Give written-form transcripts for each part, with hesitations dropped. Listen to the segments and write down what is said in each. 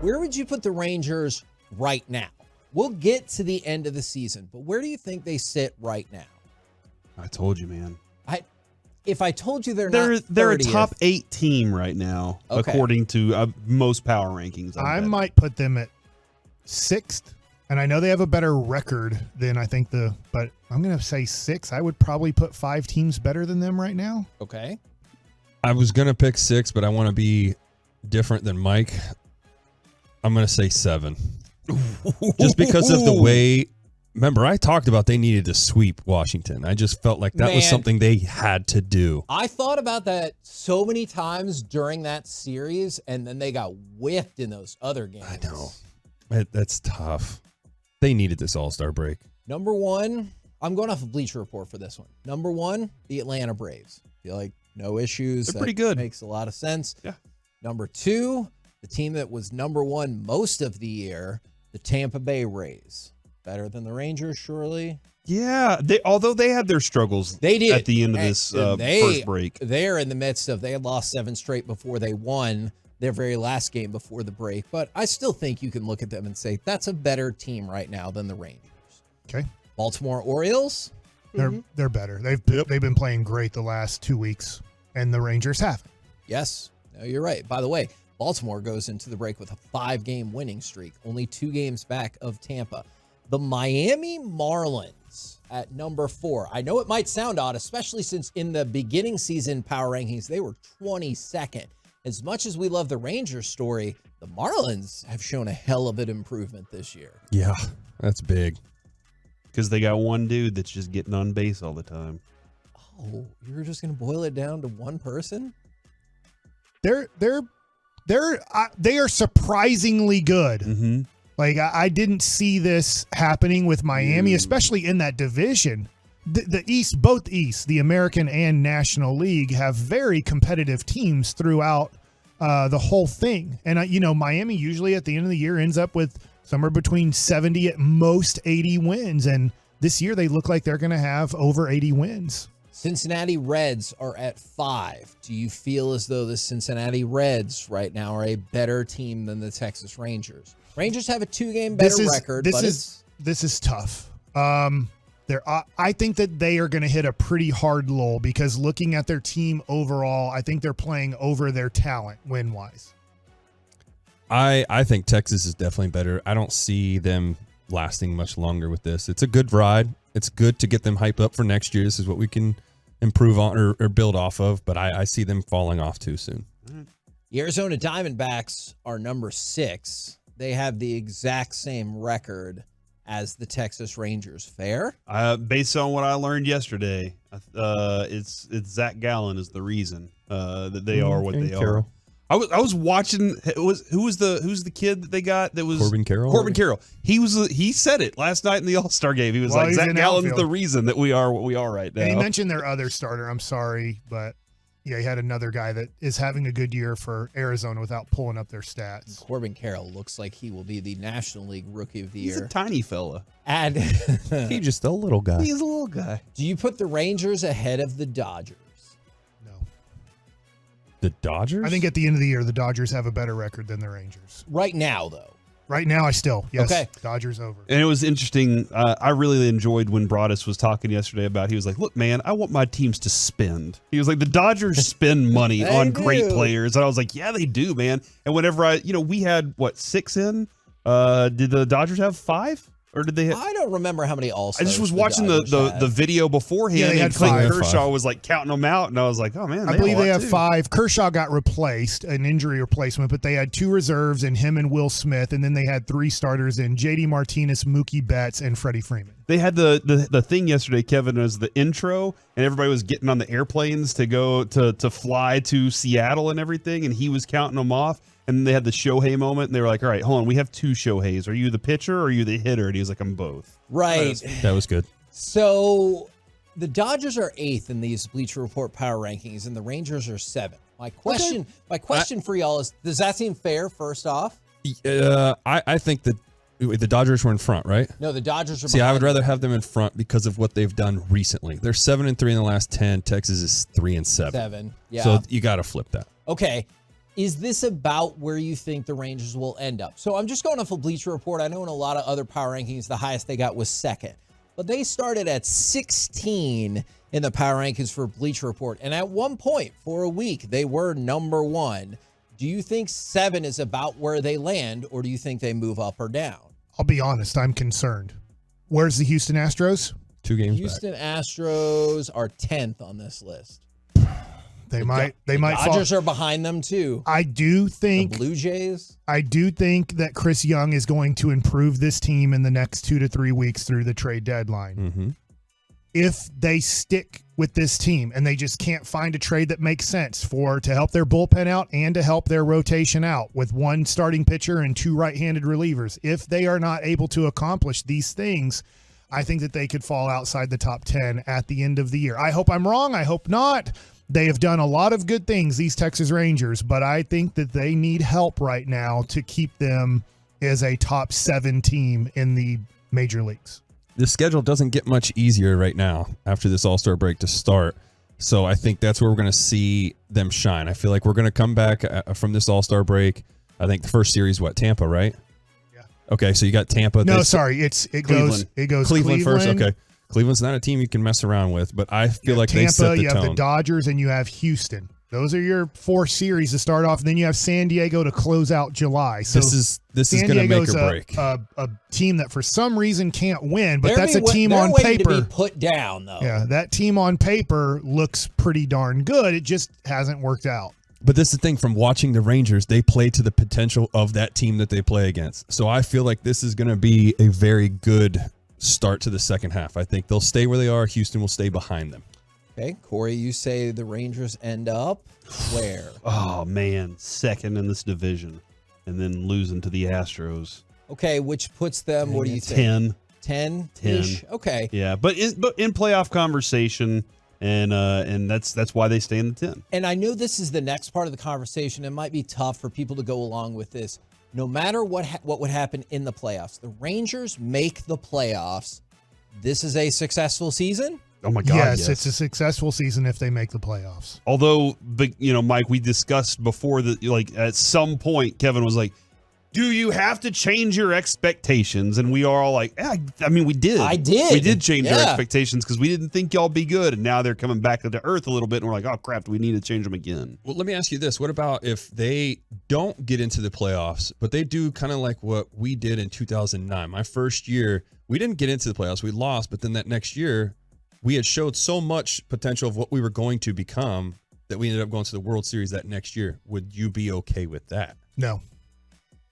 Where would you put the Rangers right now? We'll get to the end of the season, but where do you think they sit right now? I told you, man. If I told you they're a top 8 team right now, according to most power rankings. I might put them at 6th, and I know they have a better record than I think but I'm going to say 6. I would probably put 5 teams better than them right now. Okay. I was going to pick 6, but I want to be different than Mike. I'm going to say 7. Just because of the way, remember, I talked about they needed to sweep Washington. I just felt like that was something they had to do. I thought about that so many times during that series, and then they got whiffed in those other games. I know. That's tough. They needed this All-Star break. Number 1, I'm going off of Bleacher Report for this one. Number 1, the Atlanta Braves. Feel like no issues. They're pretty good. Makes a lot of sense. Yeah. Number 2, the team that was number 1 most of the year, the Tampa Bay Rays. Better than the Rangers, surely. Yeah, although they had their struggles at the end of this first break. They're in the midst of, they had lost 7 straight before they won their very last game before the break. But I still think you can look at them and say, that's a better team right now than the Rangers. Okay. Baltimore Orioles. They're better. They've been playing great the last 2 weeks, and the Rangers haven't. Yes. No, you're right. By the way, Baltimore goes into the break with a 5-game winning streak, only 2 games back of Tampa. The Miami Marlins at number 4. I know it might sound odd, especially since in the beginning season power rankings, they were 22nd. As much as we love the Rangers story, the Marlins have shown a hell of an improvement this year. Yeah, that's big. Because they got one dude that's just getting on base all the time. Oh, you're just going to boil it down to one person? They are surprisingly good. Mm-hmm. Like, I didn't see this happening with Miami, especially in that division. The East, both East, the American and National League, have very competitive teams throughout the whole thing. And, Miami usually at the end of the year ends up with somewhere between 70 at most 80 wins. And this year they look like they're going to have over 80 wins. Cincinnati Reds are at 5. Do you feel as though the Cincinnati Reds right now are a better team than the Texas Rangers? Rangers have a 2-game better record. This is tough. I think that they are going to hit a pretty hard lull because looking at their team overall, I think they're playing over their talent win-wise. I think Texas is definitely better. I don't see them lasting much longer with this. It's a good ride. It's good to get them hyped up for next year. This is what we can improve on or build off of, but I see them falling off too soon. The Arizona Diamondbacks are number 6. They have the exact same record as the Texas Rangers. Fair? Based on what I learned yesterday, it's Zach Gallen is the reason that they are what they are. I was watching. Who's the kid that they got? That was Corbin Carroll. Corbin Carroll. He said it last night in the All-Star game. He was like, Zach Gallen's the reason that we are what we are right now. And he mentioned their other starter. I'm sorry, but yeah, he had another guy that is having a good year for Arizona without pulling up their stats. Corbin Carroll looks like he will be the National League Rookie of the Year. He's a tiny fella. And he's just a little guy. He's a little guy. Do you put the Rangers ahead of the Dodgers? No. The Dodgers? I think at the end of the year, the Dodgers have a better record than the Rangers. Right now, though. Right now, yes. Okay. Dodgers over. And it was interesting. I really enjoyed when Broadus was talking yesterday about, he was like, look, man, I want my teams to spend. He was like, the Dodgers spend money on great players. And I was like, yeah, they do, man. And whenever we had, 6 in? Did the Dodgers have 5? Or did they? I don't remember how many All-Stars. I just was watching the video beforehand. Yeah, they had and Clayton 5. Kershaw was like counting them out, and I was like, oh man, I believe they have 5. Kershaw got replaced, an injury replacement, but they had 2 reserves in him and Will Smith, and then they had 3 starters in JD Martinez, Mookie Betts, and Freddie Freeman. They had the thing yesterday, Kevin, was the intro, and everybody was getting on the airplanes to go to fly to Seattle and everything, and he was counting them off. And they had the Shohei moment, and they were like, all right, hold on, we have 2 Shoheis. Are you the pitcher or are you the hitter? And he was like, I'm both. Right. That was good. So the Dodgers are 8th in these Bleacher Report power rankings, and the Rangers are 7th. My question for y'all is, does that seem fair, first off? I think that the Dodgers were in front, right? No, the Dodgers are See, I would rather have them in front because of what they've done recently. They're 7-3 in the last 10. Texas is 3-7. 7, yeah. So you got to flip that. Okay. Is this about where you think the Rangers will end up? So I'm just going off a Bleacher Report. I know in a lot of other power rankings, the highest they got was second. But they started at 16 in the power rankings for Bleacher Report. And at one point, for a week, they were number 1. Do you think 7 is about where they land, or do you think they move up or down? I'll be honest, I'm concerned. Where's the Houston Astros? 2 games Houston back. Astros are 10th on this list. They might Dodgers fall. are behind them too. I do think The Blue Jays. I do think that Chris Young is going to improve this team in the next 2 to 3 weeks through the trade deadline. Mm-hmm. If they stick with this team and they just can't find a trade that makes sense to help their bullpen out and to help their rotation out with 1 starting pitcher and 2 right-handed relievers, if they are not able to accomplish these things, I think that they could fall outside the top 10 at the end of the year. I hope I'm wrong. I hope not. They have done a lot of good things, these Texas Rangers, but I think that they need help right now to keep them as a top 7 team in the major leagues. The schedule doesn't get much easier right now after this All-Star break to start. So I think that's where we're going to see them shine. I feel like we're going to come back from this All-Star break. I think the first series, Tampa, right? Yeah. Okay, so you got Tampa. No, sorry, it goes Cleveland first. Okay. Cleveland's not a team you can mess around with, but I feel like Tampa, they set the you tone. have the Dodgers, and you have Houston. Those are your 4 series to start off, and then you have San Diego to close out July. So this is going to make or break. A team that for some reason can't win, but that's a team on paper. To be put down, though. Yeah, that team on paper looks pretty darn good. It just hasn't worked out. But this is the thing, from watching the Rangers, they play to the potential of that team that they play against. So I feel like this is going to be a very good start to the second half. I think they'll stay where they are. Houston will stay behind them. Okay, Corey, you say the Rangers end up where? Oh, man, second in this division and then losing to the Astros. Okay, which puts them, what do you think? 10. 10-ish? Okay. Yeah, but in playoff conversation, and that's why they stay in the 10. And I know this is the next part of the conversation. It might be tough for people to go along with this. No matter what would happen in the playoffs, the Rangers make the playoffs. This is a successful season? Oh my God! Yes, it's a successful season if they make the playoffs. Although, Mike, we discussed before that, like at some point, Kevin was like, "Do you have to change your expectations?" And we are all like, "I mean, we did. I did. We did change our expectations because we didn't think y'all be good, and now they're coming back to earth a little bit, and we're like, oh crap, we need to change them again." Well, let me ask you this. What about if they don't get into the playoffs, but they do kind of like what we did in 2009? My first year, we didn't get into the playoffs. We lost, but then that next year, we had showed so much potential of what we were going to become that we ended up going to the World Series that next year. Would you be okay with that? No.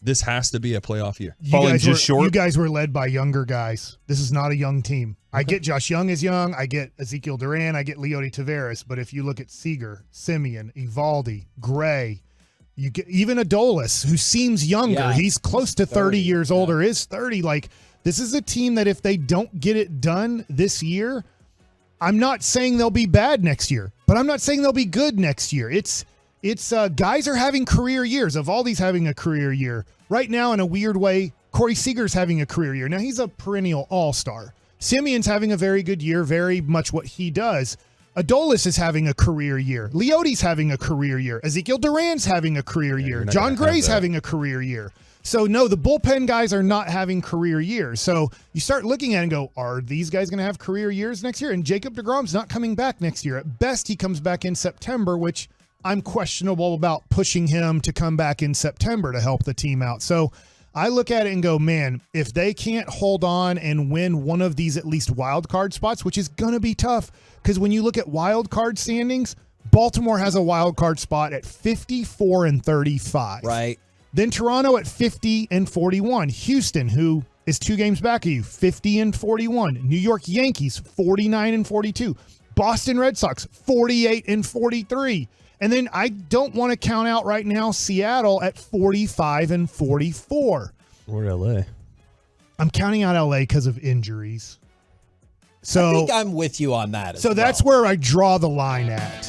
This has to be a playoff year. You guys were led by younger guys. This is not a young team. I get Josh Young is young. I get Ezekiel Duran. I get Leody Taveras. But if you look at Seager, Simeon, Evaldi, Gray, you get even Adolis, who seems younger. Yeah. He's close to 30 years older. Is 30. Like, this is a team that if they don't get it done this year, I'm not saying they'll be bad next year, but I'm not saying they'll be good next year. It's guys are having career years. Evaldi's having a career year. Right now, in a weird way, Corey Seager's having a career year. Now, he's a perennial all-star. Simeon's having a very good year, very much what he does. Adolis is having a career year. Leody's having a career year. Ezekiel Duran's having a career year. John Gray's having a career year. So, no, the bullpen guys are not having career years. So you start looking at it and go, are these guys going to have career years next year? And Jacob deGrom's not coming back next year. At best, he comes back in September, which I'm questionable about pushing him to come back in September to help the team out. So I look at it and go, man, if they can't hold on and win one of these at least wild card spots, which is going to be tough, because when you look at wild card standings, Baltimore has a wild card spot at 54-35. Right. Then Toronto at 50-41. Houston, who is 2 games back of you, 50-41. New York Yankees, 49-42. Boston Red Sox, 48-43. And then I don't want to count out right now Seattle at 45-44. Or LA. I'm counting out LA because of injuries. So I think I'm with you on that. So that's where I draw the line at.